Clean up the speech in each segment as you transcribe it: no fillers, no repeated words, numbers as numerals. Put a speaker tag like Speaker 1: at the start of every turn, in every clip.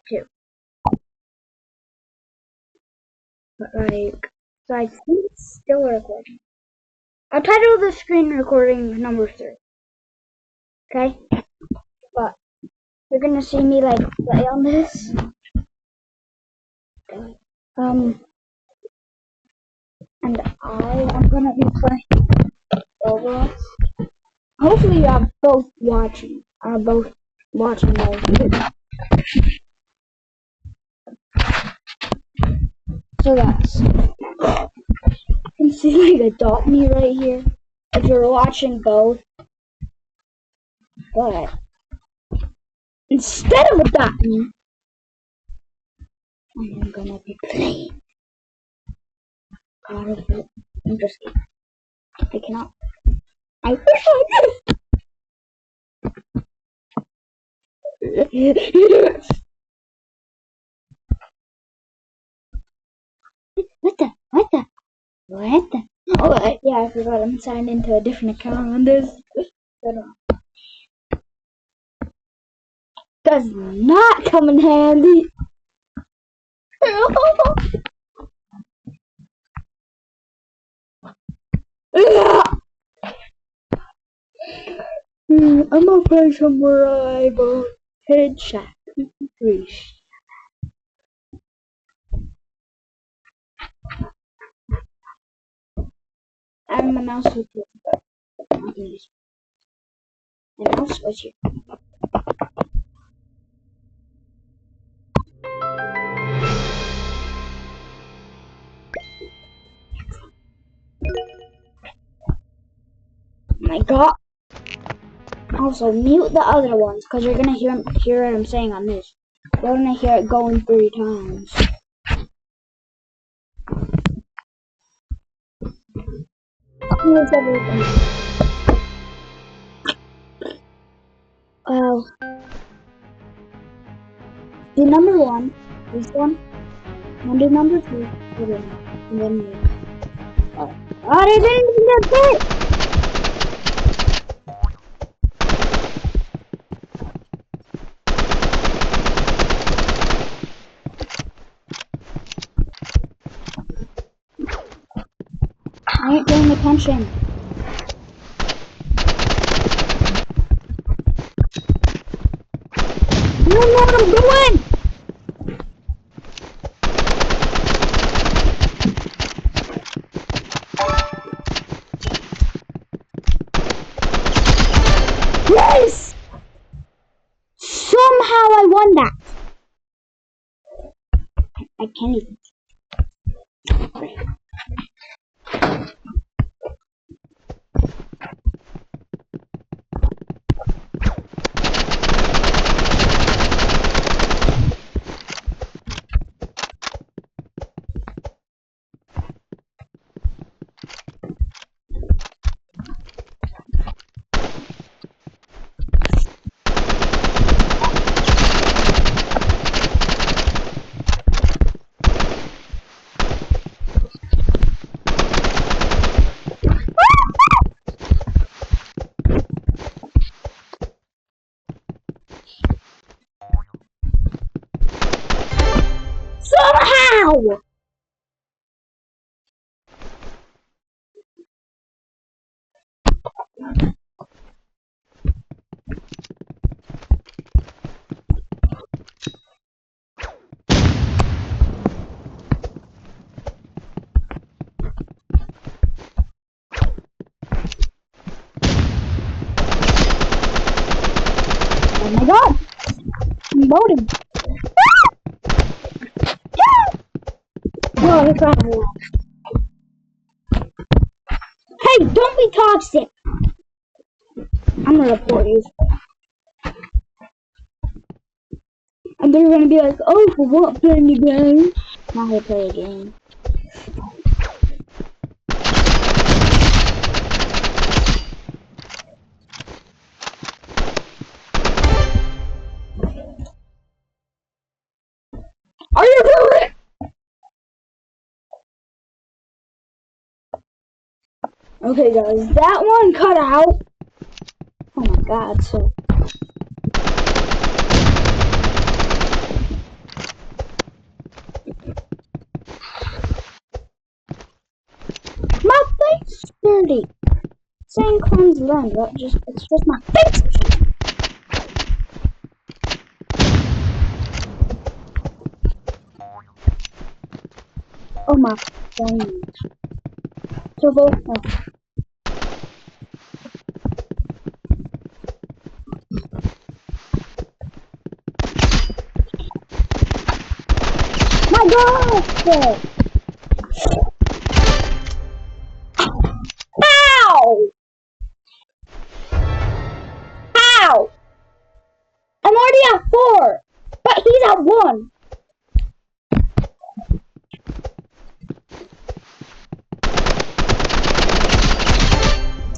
Speaker 1: too. But like, so I think it's still recording. I'll title the screen recording number 3. Okay? But you're gonna see me like play on this. And I am gonna be playing Roblox. Hopefully you are both watching. Both watching those. So guys, you can see like adopt me right here if you're watching both. But instead of adopt me, I am gonna be playing God of it. I'm just kidding. I cannot. I wish I could. What the? What the? What the? Oh, yeah, I forgot. I'm signed into a different account on this. Does not come in handy. I'm gonna play some rival headshot. 3. I'm a mouse with you, but I'm not gonna use my mouse with you. My God. Also, mute the other ones, because you're gonna hear what I'm saying on this. You're gonna hear it going 3 times. Here's everything. Do number 1, this one, and do number 2, and then me. Oh, I didn't even get hit! I ain't paying attention. You know what I'm doing! Yes! Somehow I won that. I can't even. Somehow! Oh my God! I'm loading. No, it's not. Hey, don't be toxic! I'm gonna report you. And they're gonna be like, oh, for what, playing the game? Not here to play a game. Are you for it? Okay, guys, that one cut out. Oh my God, so. pretty. Saying clones learn, but it's just my face. Oh my god. Turbo. Oh. My god! How? How? I'm already at 4, but he's at 1.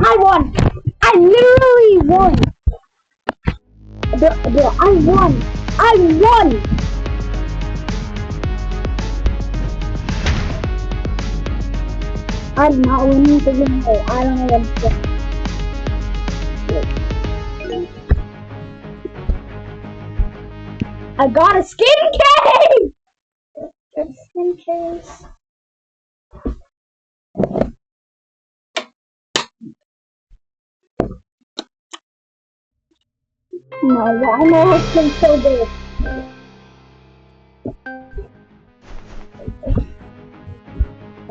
Speaker 1: I won. I literally won. I won. I won. I'm not winning the game. I don't know what to do. I got a skin case! Got a skin case. No, I know it's been so good.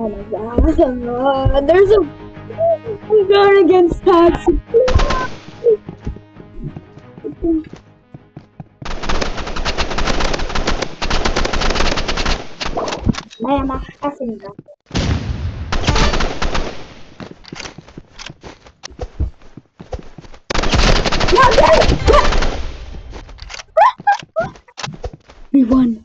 Speaker 1: Oh my god, there's a I'm going against Taxi. Man, I effing got it. We won.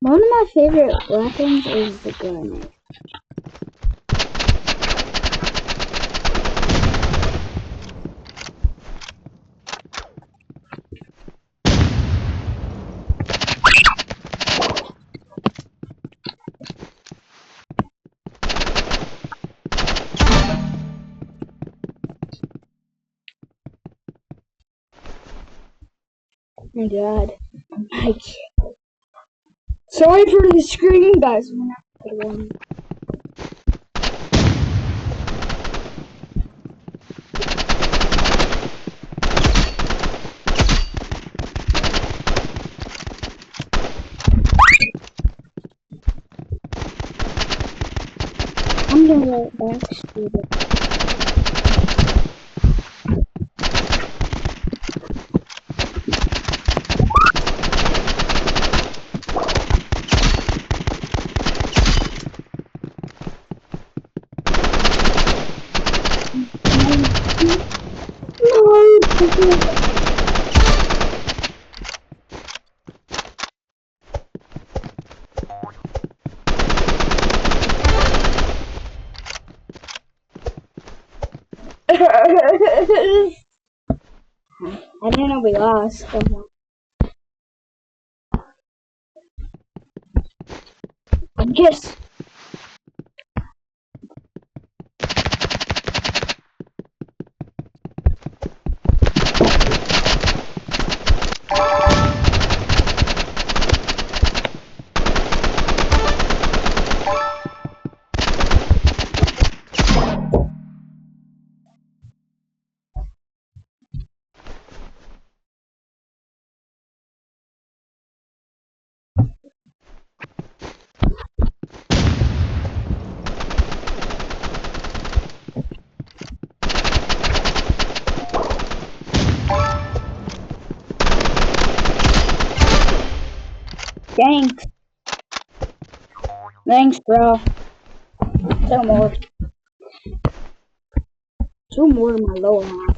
Speaker 1: One of my favorite weapons is the grenade. Oh my god. My god. Sorry for the screaming, guys. We're not gonna win. I'm gonna let back to it. I didn't know we lost. I guess. Thanks. Thanks, bro. Two more. Two more in my lower half.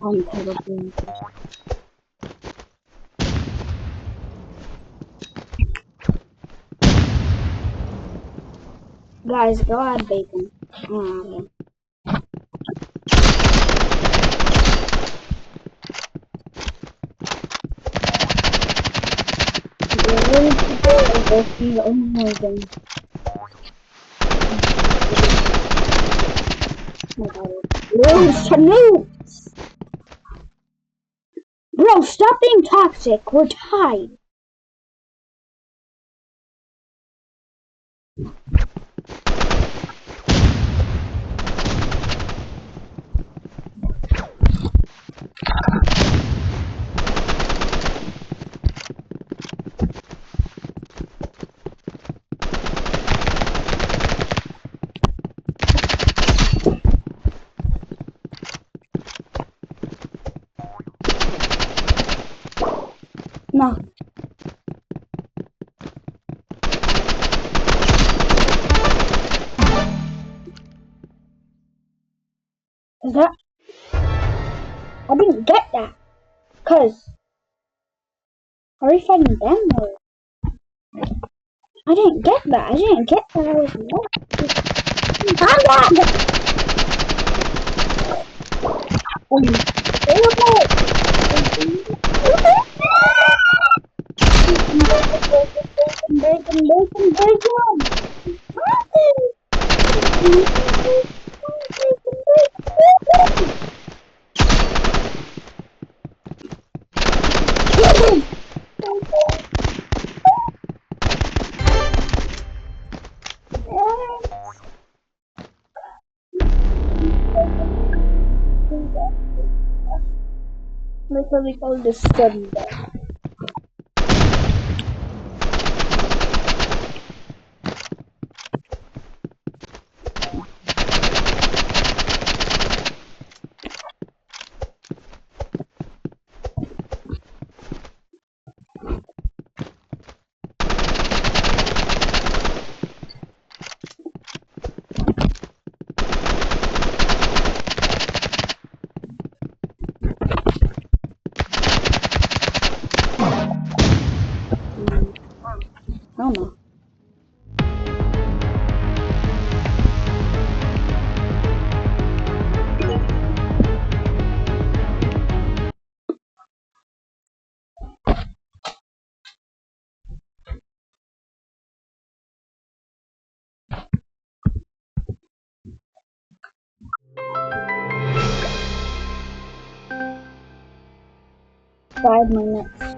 Speaker 1: I'm terrible. Guys, go add bacon. Oh my god. my god. Lose to nukes! Bro, stop being toxic. We're tied. No. Is that? I didn't get that. Cause, are we fighting them or? I didn't get that. I didn't get that. I was lost. I'm back! That's what we call the study. I don't know. Five minutes.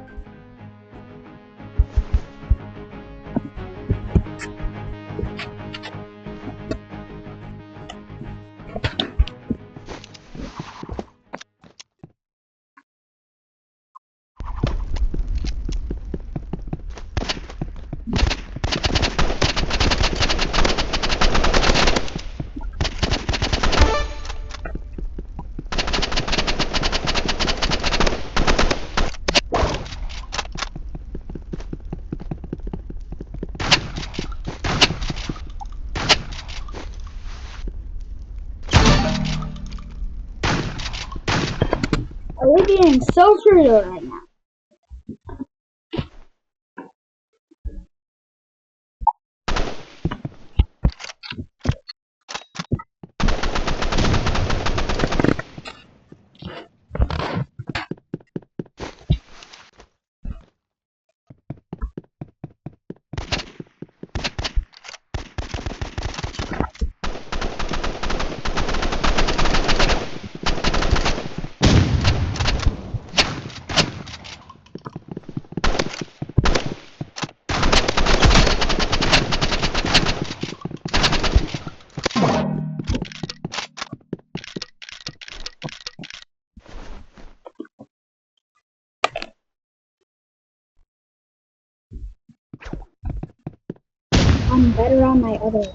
Speaker 1: Are we being so cruel right now? I'm better on my other.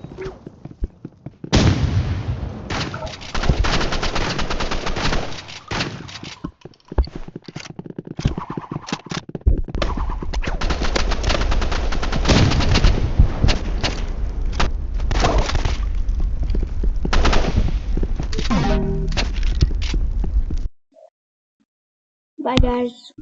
Speaker 1: Bye guys.